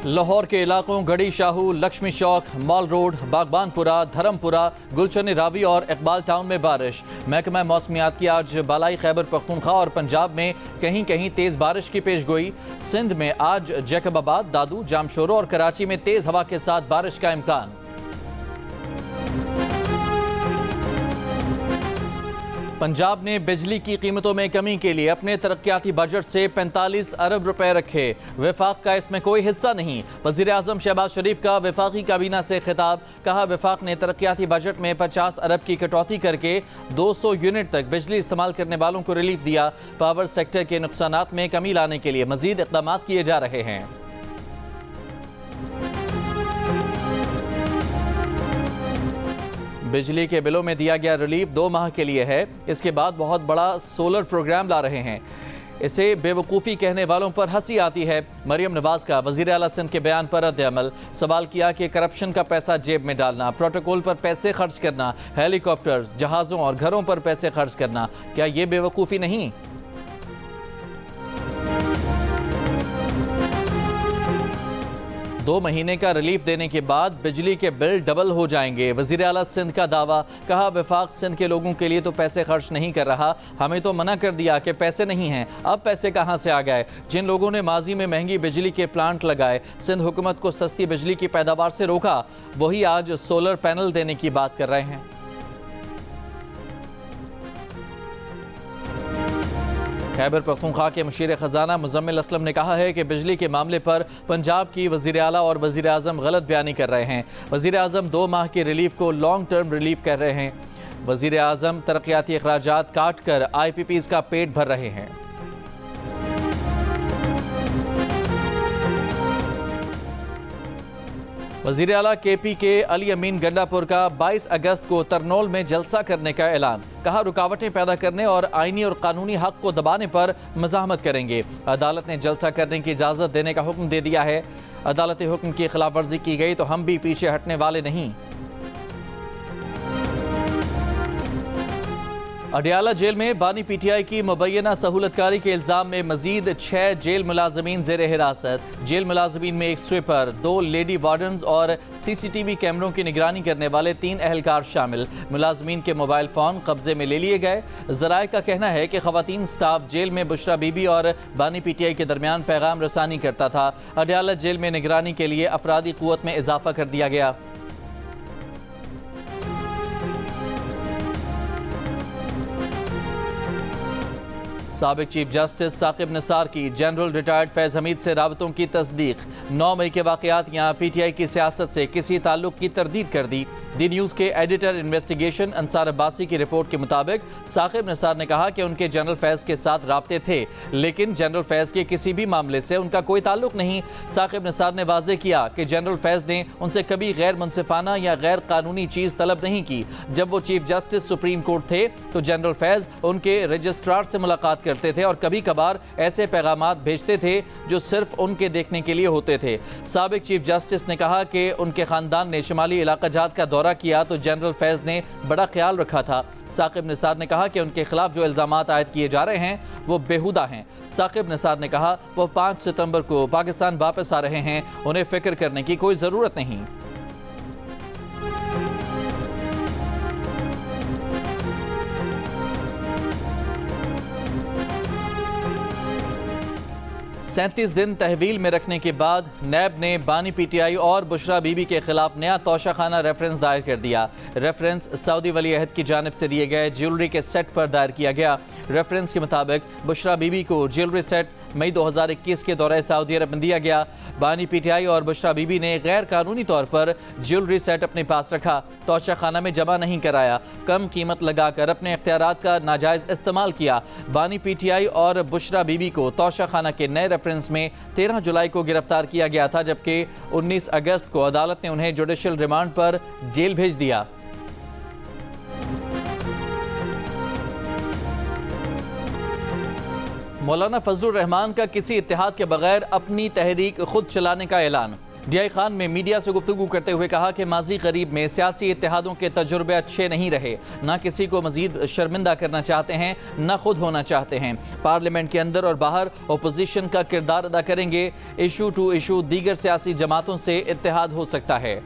लाहौर के इलाकों गढ़ी शाहू, लक्ष्मी चौक, mall road, Baghbanpura, Dharampura, गुलशन रावी और इकबाल टाउन में बारिश। महकमा मौसमियात की आज बालाई खैबर पख्तूनख्वा और पंजाब में कहीं कहीं तेज बारिश की पेशगोई। सिंध में आज जैकबाबाद, दादू, जामशोरो और कराची में तेज हवा के साथ बारिश का इम्कान। पंजाब ने बिजली की कीमतों में कमी के लिए अपने तरक्याती बजट से 45 अरब रुपए रखे। वफाक का इसमें कोई हिस्सा नहीं। वज़ीर आज़म शहबाज शरीफ का वफाकी काबीना से खिताब। कहा, वफाक ने तरक्याती बजट में 50 अरब की कटौती करके 200 यूनिट तक बिजली इस्तेमाल करने वालों को रिलीफ दिया। पावर सेक्टर के नुकसानात में कमी लाने के लिए मजीद इक़दाम किए जा रहे हैं। बिजली के बिलों में दिया गया रिलीफ 2 माह के लिए है। इसके बाद बहुत बड़ा सोलर प्रोग्राम ला रहे हैं। इसे बेवकूफ़ी कहने वालों पर हंसी आती है। मरियम नवाज का वज़ीर आला सिंध के बयान पर रद्द-ए-अमल। सवाल किया कि करप्शन का पैसा जेब में डालना, प्रोटोकॉल पर पैसे खर्च करना, हेलीकॉप्टर्स, जहाज़ों और घरों पर पैसे खर्च करना, क्या ये बेवकूफ़ी नहीं? दो महीने का रिलीफ देने के बाद बिजली के बिल डबल हो जाएंगे। वज़ीर आला सिंध का दावा। कहा, वफाक सिंध के लोगों के लिए तो पैसे खर्च नहीं कर रहा, हमें तो मना कर दिया कि पैसे नहीं हैं। अब पैसे कहां से आ गए? जिन लोगों ने माजी में महंगी बिजली के प्लांट लगाए, सिंध हुकूमत को सस्ती बिजली की पैदावार से रोका, वही आज सोलर पैनल देने की बात कर रहे हैं। खैबर पख्तूनख्वा के मुशीर ख़जाना मुज़म्मिल असलम ने कहा है कि बिजली के मामले पर पंजाब की वज़ीर आला और वज़ीर आज़म गलत बयानी कर रहे हैं। वज़ीर आज़म 2 माह के रिलीफ को लॉन्ग टर्म रिलीफ कह रहे हैं। वज़ीर आज़म तरक्याती अखराजात काट कर IPPs का पेट भर रहे हैं। वज़ीर आला KP के अली अमीन गंडापुर का 22 अगस्त को तरनोल में जलसा करने का ऐलान। कहा, रुकावटें पैदा करने और आईनी और कानूनी हक को दबाने पर मज़ाहमत करेंगे। अदालत ने जलसा करने की इजाज़त देने का हुक्म दे दिया है। अदालती हुक्म की खिलाफ वर्जी की गई तो हम भी पीछे हटने वाले नहीं। अडियाला जेल में बानी PTI की मुबैना सहूलतकारी के इल्ज़ाम में मजीद 6 जेल मुलाजमीन ज़ेर हिरासत। जेल मुलाजमीन में 1 स्वीपर, 2 लेडी वार्डन्स और CCTV कैमरों की निगरानी करने वाले 3 अहलकार शामिल। मुलाजमीन के मोबाइल फ़ोन कब्जे में ले लिए गए। ज़राए का कहना है कि ख़वातीन स्टाफ जेल में बुशरा बीबी और बानी PTI के दरमियान पैगाम रसानी करता था। अडियाला जेल में निगरानी के लिए अफरादी क़ुव्वत में इजाफा कर दिया गया। साबिक चीफ जस्टिस साकिब निसार की जनरल रिटायर्ड फैज़ हमीद से राबतों की तस्दीक। 9 मई के वाक़यात यहाँ PTI की सियासत से किसी ताल्लुक की तरदीद कर दी। दी न्यूज़ के एडिटर इन्वेस्टिगेशन अंसार अब्बासी की रिपोर्ट के मुताबिक साकिब निसार ने कहा कि उनके जनरल फैज़ के साथ राब्ते थे, लेकिन जनरल फैज़ के किसी भी मामले से उनका कोई ताल्लुक नहीं। साकिब निसार ने वाज़ेह किया कि जनरल फैज़ ने उनसे कभी गैर मुनसिफाना या गैर कानूनी चीज़ तलब नहीं की। जब वो चीफ जस्टिस सुप्रीम कोर्ट थे तो जनरल फैज़ उनके रजिस्ट्रार से मुलाकात करते थे और कभी कभार ऐसे पैगामात भेजते थे जो सिर्फ उनके देखने के लिए होते थे। साबिक चीफ जस्टिस ने कहा कि उनके खानदान ने शुमाली इलाका जात का दौरा किया तो जनरल फैज़ ने बड़ा ख्याल रखा था। साकिब निसार ने कहा कि उनके खिलाफ जो इल्ज़ामात आयद किए जा रहे हैं वो बेहुदा हैं। साकिब निसार ने कहा वो 5 सितंबर को पाकिस्तान वापस आ रहे हैं, उन्हें फिक्र करने की कोई ज़रूरत नहीं। सैंतीस दिन तहवील में रखने के बाद नैब ने बानी PTI और बुशरा बीबी के खिलाफ नया तोशाखाना रेफरेंस दायर कर दिया। रेफरेंस सऊदी वली अहद की जानिब से दिए गए ज्वेलरी के सेट पर दायर किया गया। रेफरेंस के मुताबिक बुशरा बीबी को ज्वेलरी सेट मई 2021 के दौरे सऊदी अरब में दिया गया। बानी PTI और बुशरा बीबी ने गैर कानूनी तौर पर ज्वेलरी सेट अपने पास रखा, तोशाखाना में जमा नहीं कराया, कम कीमत लगाकर अपने इख्तियारात का नाजायज़ इस्तेमाल किया। बानी PTI और बुशरा बीबी को तोशाखाना के नए रेफरेंस में 13 जुलाई को गिरफ्तार किया गया था, जबकि 19 अगस्त को अदालत ने उन्हें जुडिशल रिमांड पर जेल भेज दिया। मौलाना फजलुर रहमान का किसी इत्तेहाद के बगैर अपनी तहरीक खुद चलाने का ऐलान। डीआई खान में मीडिया से गुफ्तगू करते हुए कहा कि माजी करीब में सियासी इत्तेहादों के तजुर्बे अच्छे नहीं रहे, न किसी को मजीद शर्मिंदा करना चाहते हैं न खुद होना चाहते हैं। पार्लियामेंट के अंदर और बाहर अपोजिशन का किरदार अदा करेंगे। इशू टू इशू दीगर सियासी जमातों से इत्तेहाद हो सकता है।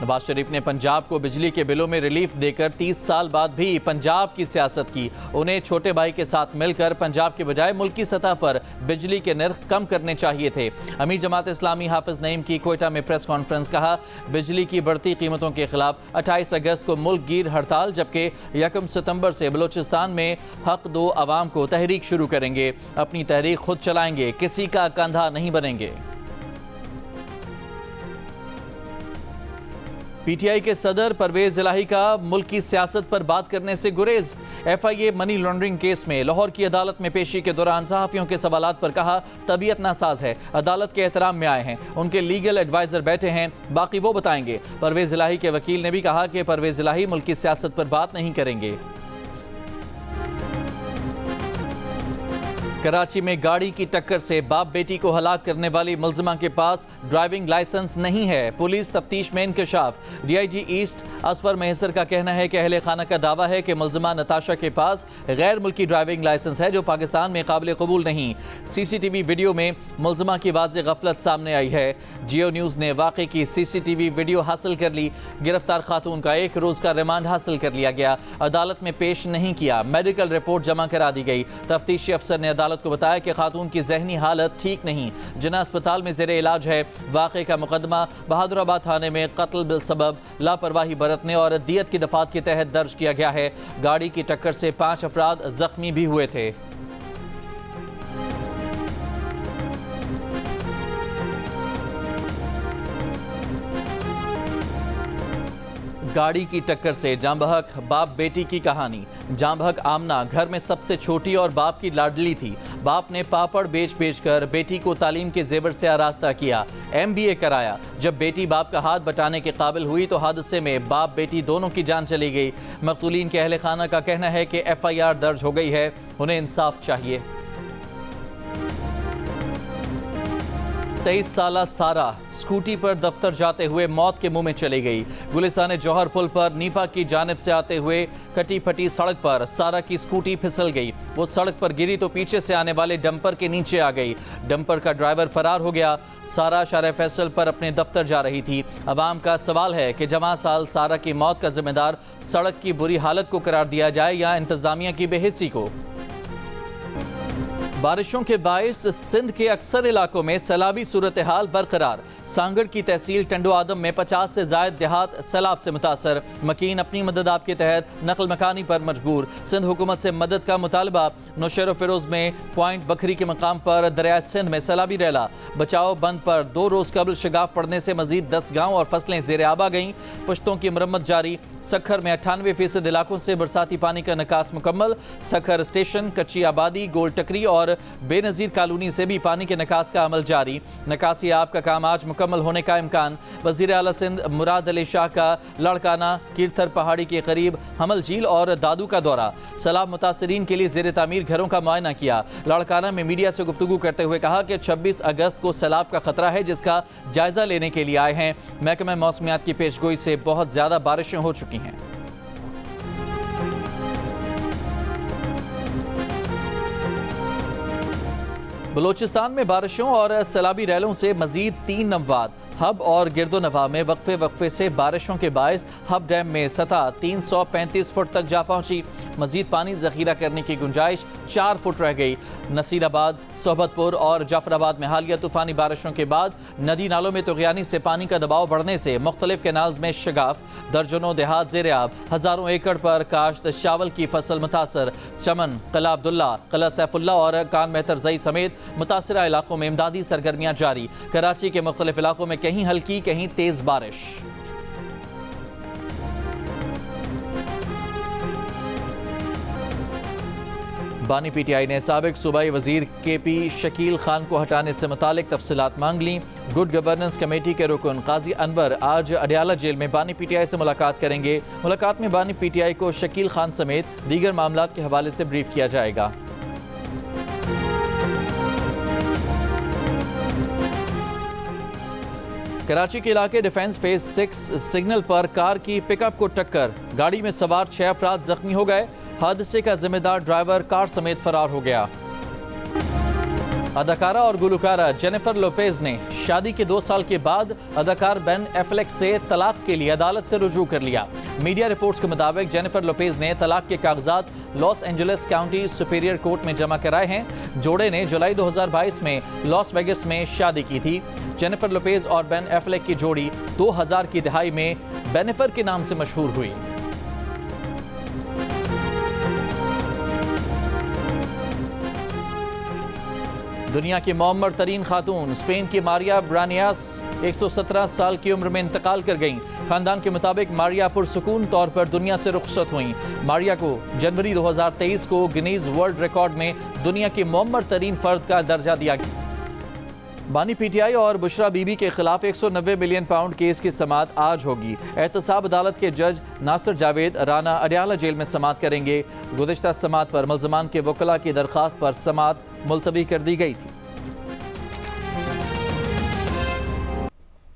नवाज शरीफ ने पंजाब को बिजली के बिलों में रिलीफ देकर 30 साल बाद भी पंजाब की सियासत की। उन्हें छोटे भाई के साथ मिलकर पंजाब के बजाय मुल्की सतह पर बिजली के निर्ख कम करने चाहिए थे। अमीर जमात इस्लामी हाफिज नईम की कोयटा में प्रेस कॉन्फ्रेंस। कहा, बिजली की बढ़ती कीमतों के खिलाफ 28 अगस्त को मुल्क गिर हड़ताल, जबकि 1 सितंबर से बलोचिस्तान में हक दो अवाम को तहरीक शुरू करेंगे। अपनी तहरीक खुद चलाएंगे, किसी का कंधा नहीं बनेंगे। पीटीआई के सदर परवेज इलाही का मुल्क की सियासत पर बात करने से गुरेज। एफआईए मनी लॉन्ड्रिंग केस में लाहौर की अदालत में पेशी के दौरान सहाफियों के सवालात पर कहा, तबीयत नासाज है, अदालत के एहतराम में आए हैं, उनके लीगल एडवाइजर बैठे हैं, बाकी वो बताएंगे। परवेज इलाही के वकील ने भी कहा कि परवेज इलाही मुल्क की सियासत पर बात नहीं करेंगे। कराची में गाड़ी की टक्कर से बाप बेटी को हलाक करने वाली मुलजिमा के पास ड्राइविंग लाइसेंस नहीं है। पुलिस तफ्तीश में इंकशाफ। डीआईजी ईस्ट असफर मेहसर का कहना है कि अहले खाना का दावा है कि मुलजिमा नताशा के पास गैर मुल्की ड्राइविंग लाइसेंस है जो पाकिस्तान में काबिल कबूल नहीं। सीसीटीवी वीडियो में मुलजिमा की वाज़ेह गफलत सामने आई है। जियो न्यूज़ ने वाक़े की सीसीटीवी वीडियो हासिल कर ली। गिरफ्तार खातून का 1 रोज़ का रिमांड हासिल कर लिया गया। अदालत में पेश नहीं किया। मेडिकल रिपोर्ट जमा करा दी गई। तफ्तीशी अफसर ने अदालत को बताया कि खातून की जहनी हालत ठीक नहीं, जिन्ना अस्पताल में ज़ेरे इलाज है। वाक़े का मुकदमा बहादुराबाद थाने में कत्ल बिलसबब लापरवाही बरतने और दियत की दफात के तहत दर्ज किया गया है। गाड़ी की टक्कर से 5 अफराद जख्मी भी हुए थे। गाड़ी की टक्कर से जांबहक बाप बेटी की कहानी। जांबहक आमना घर में सबसे छोटी और बाप की लाडली थी। बाप ने पापड़ बेच कर बेटी को तालीम के जेवर से आरास्ता किया, MBA कराया। जब बेटी बाप का हाथ बटाने के काबिल हुई तो हादसे में बाप बेटी दोनों की जान चली गई। मकतूलीन के अहले खाना का कहना है कि FIR दर्ज हो गई है, उन्हें इंसाफ चाहिए। 23 साला सारा स्कूटी पर दफ्तर जाते हुए मौत के मुंह में चली गई। गुलिस्तान जौहर पुल पर नीपा की जानिब से आते हुए कटी फटी सड़क पर सारा की स्कूटी फिसल गई। वो सड़क पर गिरी तो पीछे से आने वाले डंपर के नीचे आ गई। डंपर का ड्राइवर फरार हो गया। सारा शारे फैसल पर अपने दफ्तर जा रही थी। अवाम का सवाल है कि जवां साल सारा की मौत का जिम्मेदार सड़क की बुरी हालत को करार दिया जाए या इंतजामिया की बेहिस्सी को। बारिशों के बायस सिंध के अक्सर इलाकों में सैलाबी सूरत हाल बरकरार। सांगड़ की तहसील टंडो आदम में 50 से ज़ायद देहात सैलाब से मुतासर। मकीन अपनी मदद आपके तहत नकल मकानी पर मजबूर। सिंध हुकूमत से मदद का मुतालबा। नौशेर फिरोज में पॉइंट बखरी के मकाम पर दरिया सिंध में सैलाबी रैला। बचाव बंद पर 2 रोज़ कबल शगाफ पड़ने से मजीद 10 गाँव और फसलें ज़ेर आब आ गईं। पुश्तों की मरम्मत जारी। सखर में 98% इलाकों से बरसाती पानी का निकास मुकम्मल। सखर स्टेशन, कच्ची आबादी, गोल टकरी और बेनजीर कॉलोनी से भी पानी के निकास का अमल जारी। निकासी आब का काम आज मुकम्मल होने का इम्कान। वज़ीर आला सिंध मुराद अली शाह का लड़काना, कीरथर पहाड़ी के करीब हमल झील और दादू का दौरा। सैलाब मुतासरीन के लिए ज़ेर तामीर घरों का मुआयना किया। लड़काना में मीडिया से गुफ्तगू करते हुए कहा कि 26 अगस्त को सैलाब का खतरा है, जिसका जायजा लेने के लिए आए हैं। महकमा मौसमियात की पेशगोई से बहुत ज्यादा बारिशें हो चुकी हैं। बलोचिस्तान में बारिशों और सैलाबी रैलों से मजीद 3 अमवात। हब और गिरदोनवा में वक्फे से बारिशों के बायस हब डैम में सतह 335 फुट तक जा पहुंची। मजीद पानी जखीरा करने की गुंजाइश 4 फुट रह गई। नसीराबाद, सोहबतपुर और जाफराबाद में हालिया तूफानी बारिशों के बाद नदी नालों में तुगयानी से पानी का दबाव बढ़ने से मुख्तलिफ कैनाल्स में शगाफ। दर्जनों देहात ज़ेर आब। हज़ारों एकड़ पर काश्त चावल की फसल मुतासर। चमन, किला अब्दुल्ला, किला सैफुल्ला और कान मेहतर जई समेत मुतासरा इलाकों में इमदादी सरगर्मियाँ जारी। कराची के मुख्तलिफ इलाकों में कहीं हल्की कहीं तेज बारिश। बानी PTI ने साबिक सूबाई वजीर KP शकील खान को हटाने से मुतालिक तफसीलात मांग ली। गुड गवर्नेंस कमेटी के रुकन काजी अनवर आज अडियाला जेल में बानी PTI से मुलाकात करेंगे। मुलाकात में बानी PTI को शकील खान समेत दीगर मामलात के हवाले से ब्रीफ किया जाएगा। कराची के इलाके डिफेंस फेज 6 सिग्नल पर कार की पिकअप को टक्कर, गाड़ी में सवार 6 अफराद जख्मी हो गए। हादसे का जिम्मेदार ड्राइवर कार समेत फरार हो गया। अदाकारा और गुलकारा जेनिफर लोपेज ने शादी के 2 साल के बाद अदाकार बेन एफ्लेक से तलाक के लिए अदालत से रुजू कर लिया। मीडिया रिपोर्ट्स के मुताबिक जेनिफर लोपेज ने तलाक के कागजात Los Angeles county superior court में जमा कराए हैं। जोड़े ने जुलाई 2022 में लॉस वेगस में शादी की थी। जेनिफर लोपेज और बेन एफ्लेक की जोड़ी 2000 की दहाई में बेनिफर के नाम से मशहूर हुई। दुनिया की मौमर तरीन खातून स्पेन की मारिया ब्रानियास 117 साल की उम्र में इंतकाल कर गईं। खानदान के मुताबिक मारिया पुरसुकून तौर पर दुनिया से रुखसत हुईं। मारिया को जनवरी 2023 को गिनीज वर्ल्ड रिकॉर्ड में दुनिया की मौमर तरीन फर्द का दर्जा दिया गया। बानी पीटीआई और बुशरा बीबी के खिलाफ 190 मिलियन पाउंड केस की समाअत आज होगी। एहतसाब अदालत के जज नासिर जावेद राना अडयाला जेल में समाअत करेंगे। गुज़िश्ता समाअत पर मुल्ज़मान के वकला की दरख्वास्त पर समाअत मुलतवी कर दी गई थी।